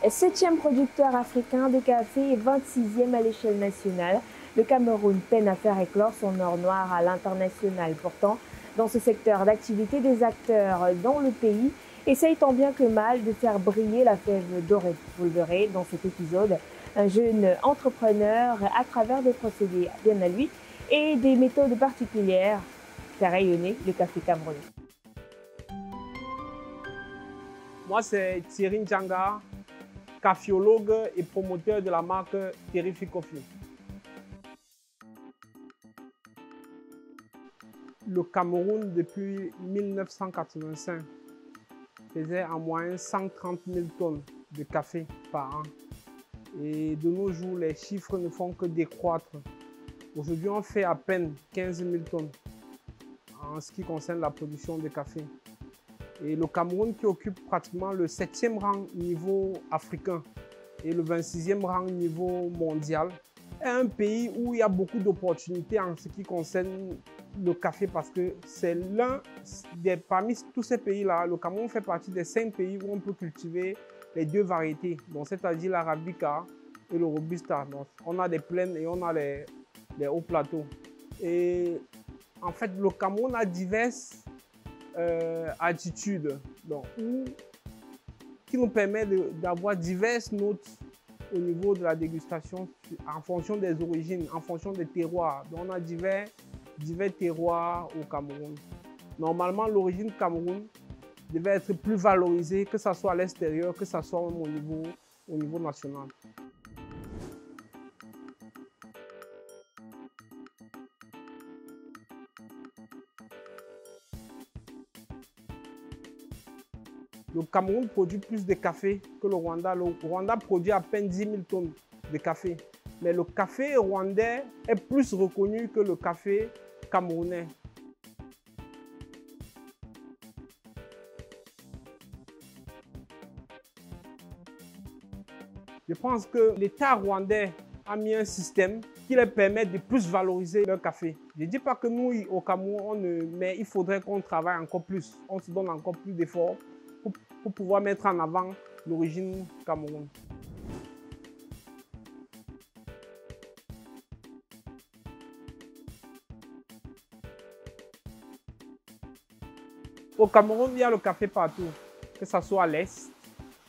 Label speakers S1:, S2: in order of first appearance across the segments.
S1: 7e producteur africain de café et 26e à l'échelle nationale, le Cameroun peine à faire éclore son or noir à l'international. Pourtant, dans ce secteur d'activité, des acteurs dans le pays essayent tant bien que mal de faire briller la fève dorée. Vous le verrez dans cet épisode, un jeune entrepreneur à travers des procédés bien à lui et des méthodes particulières fait rayonner le café camerounais.
S2: Moi, c'est Thierry Ndjanga, caféologue et promoteur de la marque Terrific Coffee. Le Cameroun, depuis 1985, faisait en moyenne 130 000 tonnes de café par an. Et de nos jours, les chiffres ne font que décroître. Aujourd'hui, on fait à peine 15 000 tonnes en ce qui concerne la production de café. Et le Cameroun, qui occupe pratiquement le 7e rang niveau africain et le 26e rang niveau mondial, est un pays où il y a beaucoup d'opportunités en ce qui concerne le café, parce que c'est l'un des, parmi tous ces pays-là, le Cameroun fait partie des 5 pays où on peut cultiver les 2 variétés, c'est-à-dire l'arabica et le robusta. Donc, on a des plaines et on a les hauts plateaux. Et en fait, le Cameroun a diverses attitudes qui nous permettent d'avoir diverses notes au niveau de la dégustation en fonction des origines, en fonction des terroirs. Donc, on a divers terroirs au Cameroun. Normalement, l'origine Cameroun devait être plus valorisée, que ce soit à l'extérieur, que ce soit même au niveau national. Le Cameroun produit plus de café que le Rwanda. Le Rwanda produit à peine 10 000 tonnes de café. Mais le café rwandais est plus reconnu que le café camerounais. Je pense que l'État rwandais a mis un système qui leur permet de plus valoriser leur café. Je ne dis pas que nous, au Cameroun, mais il faudrait qu'on travaille encore plus. On se donne encore plus d'efforts pour pouvoir mettre en avant l'origine Cameroun. Au Cameroun, il y a le café partout, que ce soit à l'est,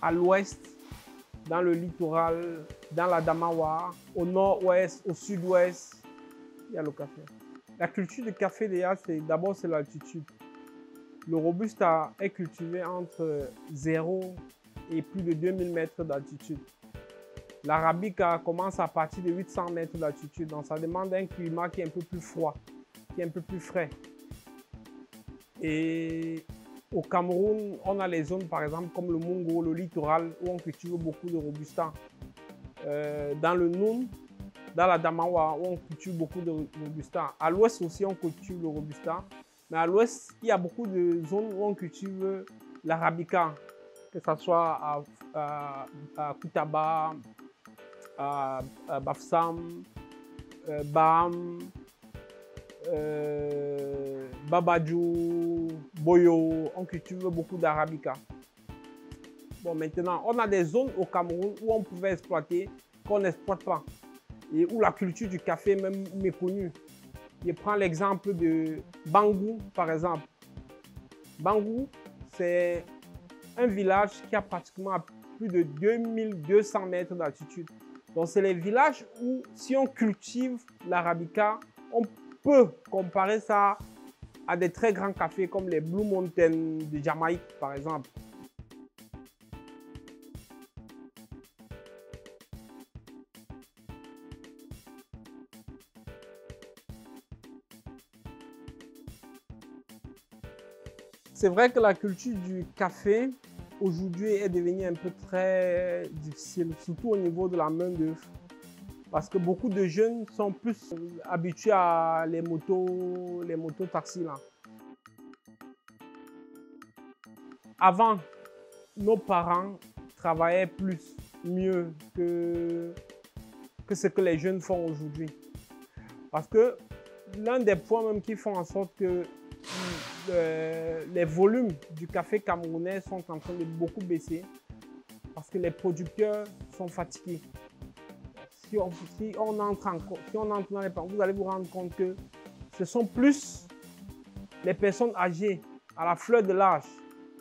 S2: à l'ouest, dans le littoral, dans la Damawa, au nord-ouest, au sud-ouest, il y a le café. La culture du café, d'abord, c'est l'altitude. Le Robusta est cultivé entre 0 et plus de 2000 mètres d'altitude. L'Arabica commence à partir de 800 mètres d'altitude, donc ça demande un climat qui est un peu plus froid, qui est un peu plus frais. Et au Cameroun, on a les zones par exemple comme le Mungo, le littoral, où on cultive beaucoup de Robusta. Dans le Noun, dans la Damawa, où on cultive beaucoup de Robusta. À l'ouest aussi, on cultive le Robusta. Mais à l'ouest, il y a beaucoup de zones où on cultive l'Arabica, que ce soit à Koutaba, à Bafsam, Bam, Babadjou, Boyo, on cultive beaucoup d'Arabica. Bon, maintenant, on a des zones au Cameroun où on pouvait exploiter, qu'on n'exploite pas, et où la culture du café est même méconnue. Je prends l'exemple de Bangou, par exemple. Bangou, c'est un village qui a pratiquement plus de 2200 mètres d'altitude. Donc, c'est les villages où, si on cultive l'Arabica, on peut comparer ça à des très grands cafés comme les Blue Mountain de Jamaïque, par exemple. C'est vrai que la culture du café aujourd'hui est devenue un peu très difficile, surtout au niveau de la main-d'œuvre. Parce que beaucoup de jeunes sont plus habitués à les motos taxis là. Avant, nos parents travaillaient plus, mieux que ce que les jeunes font aujourd'hui. Parce que l'un des points même qui font en sorte que les volumes du café camerounais sont en train de beaucoup baisser, parce que les producteurs sont fatigués. Si on entre dans les plans, vous allez vous rendre compte que ce sont plus les personnes âgées, à la fleur de l'âge,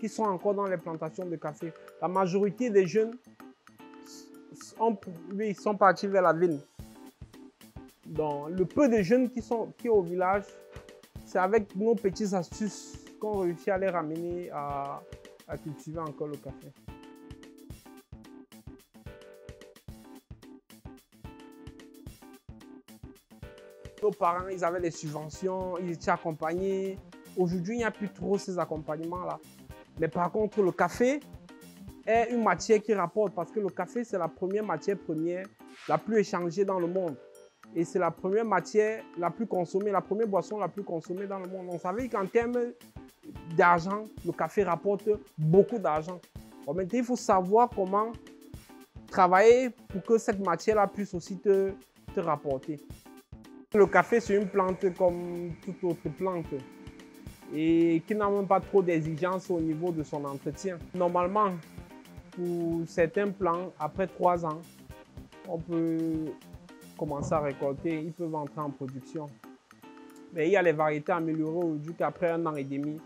S2: qui sont encore dans les plantations de café. La majorité des jeunes sont partis vers la ville. Donc, le peu de jeunes qui sont au village, c'est avec nos petites astuces qu'on réussit à les ramener à cultiver encore le café. Nos parents, ils avaient des subventions, ils étaient accompagnés. Aujourd'hui, il n'y a plus trop ces accompagnements-là. Mais par contre, le café est une matière qui rapporte parce que le café, c'est la première matière première la plus échangée dans le monde. Et c'est la première matière la plus consommée, la première boisson la plus consommée dans le monde. On savait qu'en termes d'argent, le café rapporte beaucoup d'argent. Bon, maintenant, il faut savoir comment travailler pour que cette matière-là puisse aussi te rapporter. Le café, c'est une plante comme toute autre plante et qui n'a même pas trop d'exigences au niveau de son entretien. Normalement, pour certains plants, après 3 ans, on peut commencer à récolter, ils peuvent entrer en production. Mais il y a les variétés améliorées aujourd'hui qu'après 1 an et demi,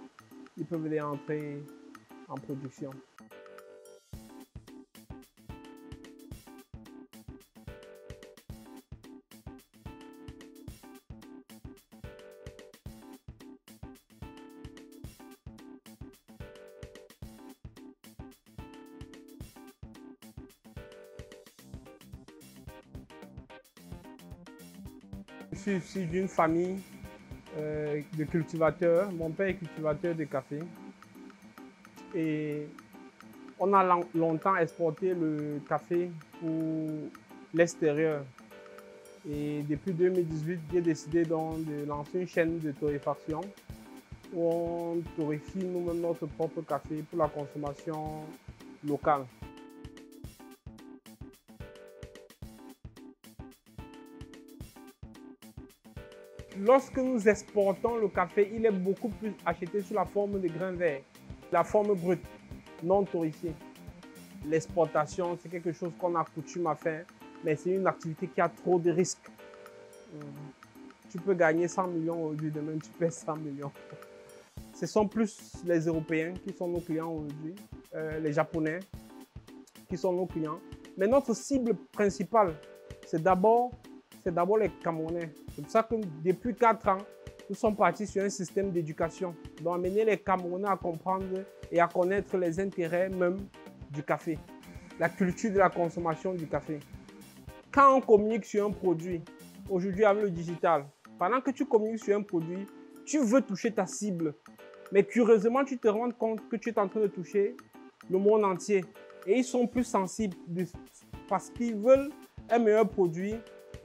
S2: ils peuvent les entrer en production. Je suis issu d'une famille de cultivateurs. Mon père est cultivateur de café. Et on a longtemps exporté le café pour l'extérieur. Et depuis 2018, j'ai décidé donc de lancer une chaîne de torréfaction où on torréfie nous-mêmes notre propre café pour la consommation locale. Lorsque nous exportons le café, il est beaucoup plus acheté sous la forme de grains verts, la forme brute, non torréfiée. L'exportation, c'est quelque chose qu'on a coutume à faire, mais c'est une activité qui a trop de risques. Tu peux gagner 100 millions aujourd'hui, demain tu perds 100 millions. Ce sont plus les Européens qui sont nos clients aujourd'hui, les Japonais qui sont nos clients. Mais notre cible principale, c'est d'abord les Camerounais. C'est pour ça que depuis 4 ans, nous sommes partis sur un système d'éducation, donc amener les Camerounais à comprendre et à connaître les intérêts même du café, la culture de la consommation du café. Quand on communique sur un produit, aujourd'hui avec le digital, pendant que tu communiques sur un produit, tu veux toucher ta cible. Mais curieusement, tu te rends compte que tu es en train de toucher le monde entier. Et ils sont plus sensibles parce qu'ils veulent un meilleur produit.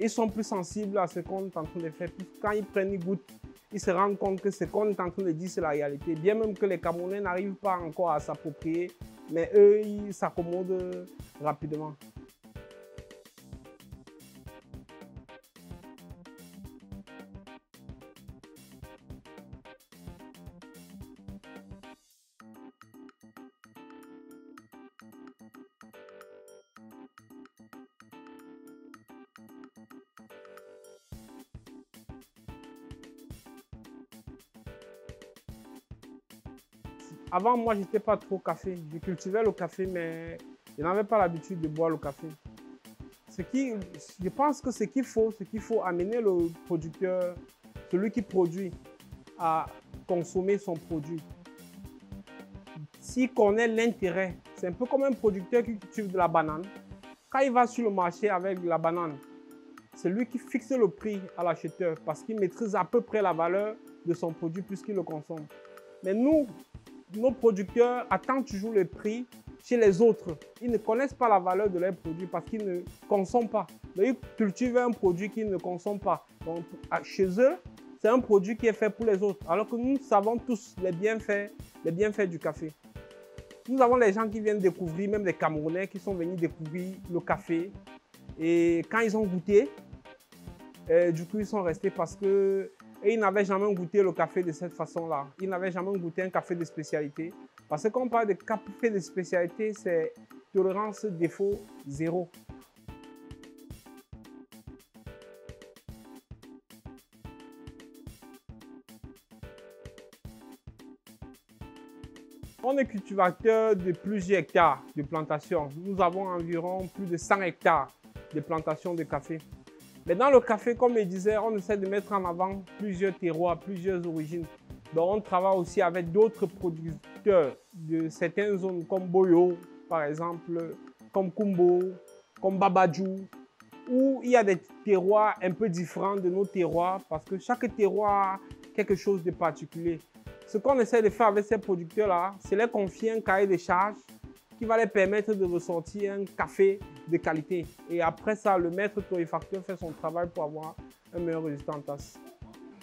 S2: Ils sont plus sensibles à ce qu'on est en train de faire. Quand ils prennent une goutte, ils se rendent compte que ce qu'on est en train de dire, c'est la réalité. Bien même que les Camerounais n'arrivent pas encore à s'approprier, mais eux, ils s'accommodent rapidement. Avant, moi, je n'étais pas trop café. Je cultivais le café, mais je n'avais pas l'habitude de boire le café. Je pense que ce qu'il faut amener le producteur, celui qui produit, à consommer son produit. S'il connaît l'intérêt, c'est un peu comme un producteur qui cultive de la banane. Quand il va sur le marché avec la banane, c'est lui qui fixe le prix à l'acheteur parce qu'il maîtrise à peu près la valeur de son produit puisqu'il le consomme. Mais nous, nos producteurs attendent toujours le prix chez les autres. Ils ne connaissent pas la valeur de leurs produits parce qu'ils ne consomment pas. Donc, ils cultivent un produit qu'ils ne consomment pas. Donc, chez eux, c'est un produit qui est fait pour les autres. Alors que nous savons tous les bienfaits du café. Nous avons les gens qui viennent découvrir, même des Camerounais qui sont venus découvrir le café. Et quand ils ont goûté, du coup, ils sont restés parce que ils n'avaient jamais goûté le café de cette façon-là. Ils n'avaient jamais goûté un café de spécialité. Parce que quand on parle de café de spécialité, c'est tolérance défaut 0. On est cultivateur de plusieurs hectares de plantation. Nous avons environ plus de 100 hectares de plantation de café. Mais dans le café, comme je disais, on essaie de mettre en avant plusieurs terroirs, plusieurs origines. Donc on travaille aussi avec d'autres producteurs de certaines zones comme Boyo, par exemple, comme Kumbo, comme Babadjou, où il y a des terroirs un peu différents de nos terroirs parce que chaque terroir a quelque chose de particulier. Ce qu'on essaie de faire avec ces producteurs-là, c'est leur confier un cahier de charges qui va leur permettre de ressortir un café de qualité. Et après ça, le maître torréfacteur fait son travail pour avoir un meilleur résultat en tasse.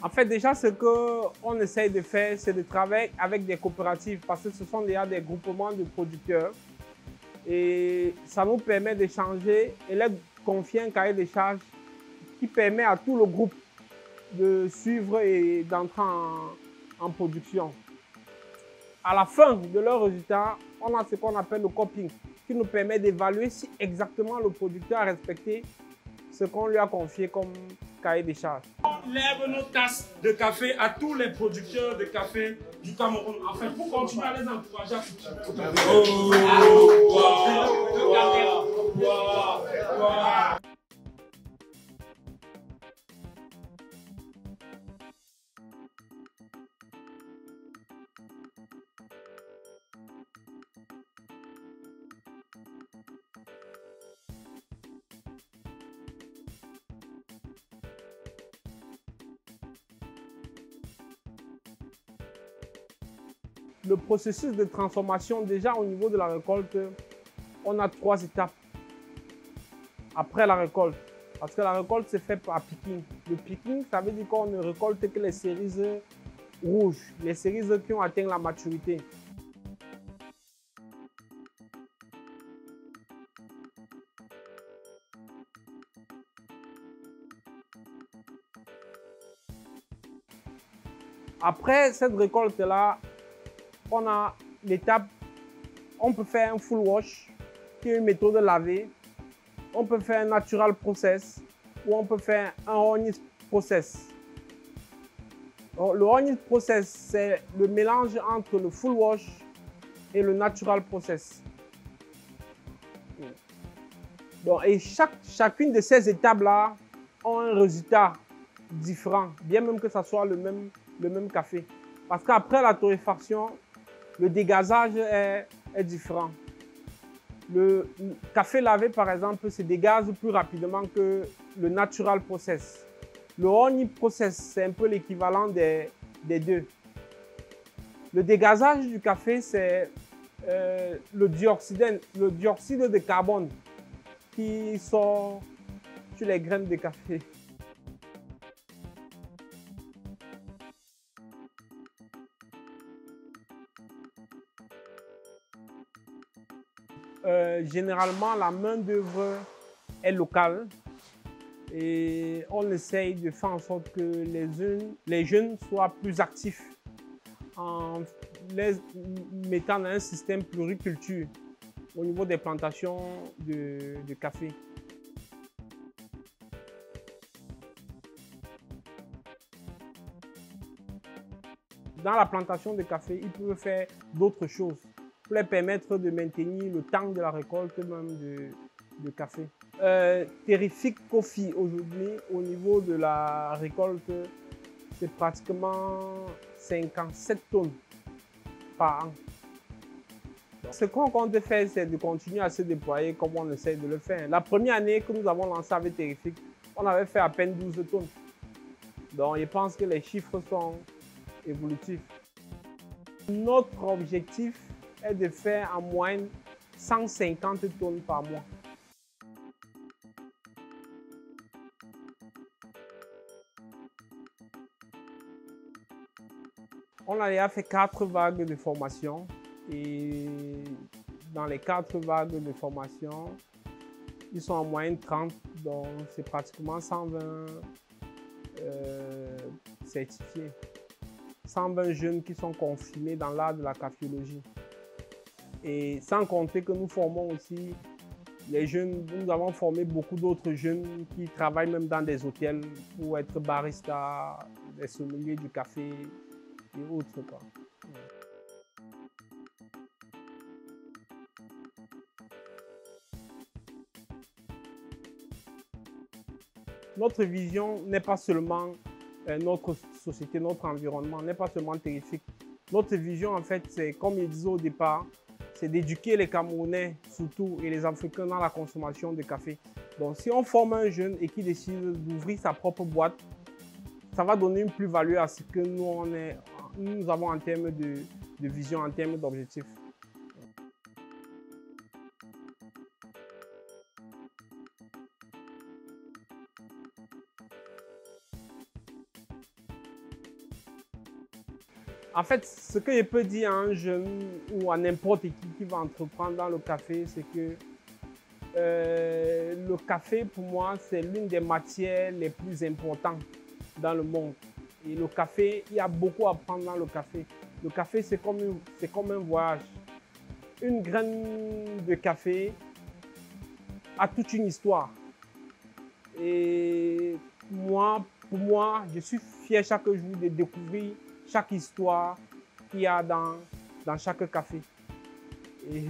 S2: En fait, déjà, ce qu'on essaye de faire, c'est de travailler avec des coopératives parce que ce sont déjà des groupements de producteurs. Et ça nous permet d'échanger et leur confier un cahier de charges qui permet à tout le groupe de suivre et d'entrer en production. À la fin de leurs résultats, on a ce qu'on appelle le coping, qui nous permet d'évaluer si exactement le producteur a respecté ce qu'on lui a confié comme cahier des charges.
S3: On lève nos tasses de café à tous les producteurs de café du Cameroun. En fait, pour continuer à les encourager à
S2: Le processus de transformation, déjà au niveau de la récolte, on a 3 étapes après la récolte. Parce que la récolte se fait par picking. Le picking, ça veut dire qu'on ne récolte que les cerises rouges, les cerises qui ont atteint la maturité. Après cette récolte-là, on a l'étape, on peut faire un full wash, qui est une méthode de laver. On peut faire un natural process ou on peut faire un honest process. Donc, le honest process, c'est le mélange entre le full wash et le natural process. Donc, et chacune de ces étapes-là ont un résultat différent, bien même que ce soit le même café. Parce qu'après la torréfaction, le dégazage est différent. Le café lavé, par exemple, se dégaze plus rapidement que le natural process. Le honey process, c'est un peu l'équivalent des deux. Le dégazage du café, c'est le dioxyde de carbone qui sort sur les graines de café. Généralement, la main-d'œuvre est locale et on essaye de faire en sorte que les jeunes soient plus actifs en les mettant dans un système pluriculture au niveau des plantations de café. Dans la plantation de café, ils peuvent faire d'autres choses pour les permettre de maintenir le temps de la récolte même de café. Terrific Coffee, aujourd'hui, au niveau de la récolte, c'est pratiquement 57 tonnes par an. Ce qu'on compte faire, c'est de continuer à se déployer comme on essaie de le faire. La première année que nous avons lancé avec Terrific, on avait fait à peine 12 tonnes. Donc, je pense que les chiffres sont évolutifs. Notre objectif est de faire en moyenne 150 tonnes par mois. On a déjà fait 4 vagues de formation et dans les 4 vagues de formation, ils sont en moyenne 30, donc c'est pratiquement 120 certifiés. 120 jeunes qui sont confirmés dans l'art de la caféologie. Et sans compter que nous formons aussi les jeunes, nous avons formé beaucoup d'autres jeunes qui travaillent même dans des hôtels pour être baristas, des sommeliers du café et autres, quoi. Notre vision n'est pas seulement notre société, notre environnement, n'est pas seulement terrifique. Notre vision, en fait, c'est, comme je disais au départ, c'est d'éduquer les Camerounais surtout et les Africains dans la consommation de café. Donc, si on forme un jeune et qu'il décide d'ouvrir sa propre boîte, ça va donner une plus-value à ce que nous avons en termes de vision, en termes d'objectifs. En fait, ce que je peux dire à un jeune ou à n'importe qui va entreprendre dans le café, c'est que le café, pour moi, c'est l'une des matières les plus importantes dans le monde. Et le café, il y a beaucoup à apprendre dans le café. Le café, c'est comme un voyage. Une graine de café a toute une histoire. Et pour moi, je suis fier chaque jour de découvrir chaque histoire qu'il y a dans chaque café. Et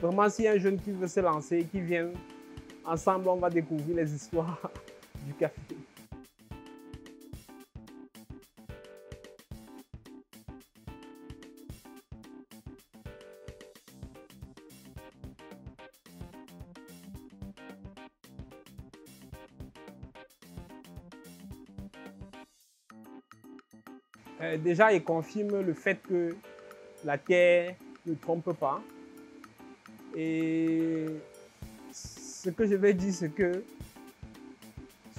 S2: vraiment, s'il y a un jeune qui veut se lancer, qui vient, ensemble, on va découvrir les histoires du café. Déjà, il confirme le fait que la terre ne trompe pas. Et ce que je vais dire, c'est que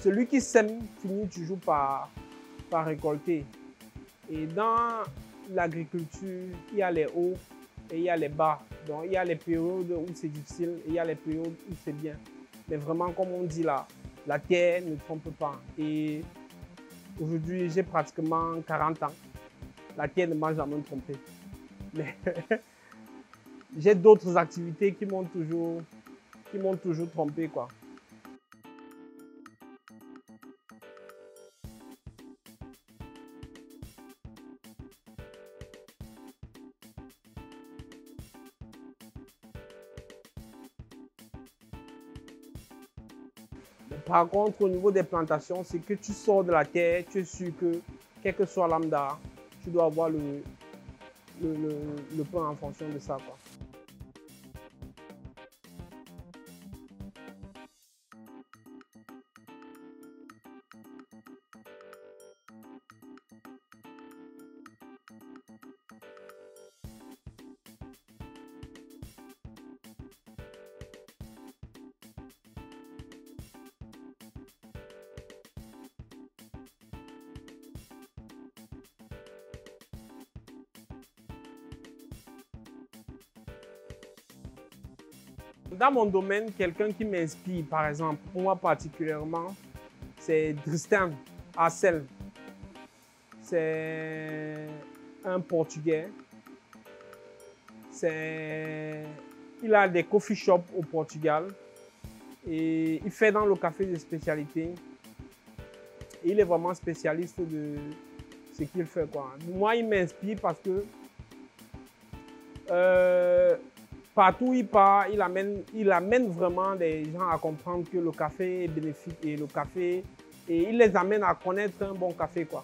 S2: celui qui sème finit toujours par récolter. Et dans l'agriculture, il y a les hauts et il y a les bas. Donc, il y a les périodes où c'est difficile et il y a les périodes où c'est bien. Mais vraiment, comme on dit là, la terre ne trompe pas. Et aujourd'hui, j'ai pratiquement 40 ans. La terre ne m'a jamais trompé. Mais j'ai d'autres activités qui m'ont toujours trompé, quoi. Par contre, au niveau des plantations, c'est que tu sors de la terre, tu es sûr que, quel que soit lambda, tu dois avoir le pain en fonction de ça, quoi. Dans mon domaine, quelqu'un qui m'inspire, par exemple, pour moi particulièrement, c'est Tristan Hassel. C'est un Portugais. Il a des coffee shops au Portugal et il fait dans le café de spécialité. Et il est vraiment spécialiste de ce qu'il fait, quoi. Moi, il m'inspire parce que partout où il part, il amène vraiment des gens à comprendre que le café est bénéfique et il les amène à connaître un bon café, quoi.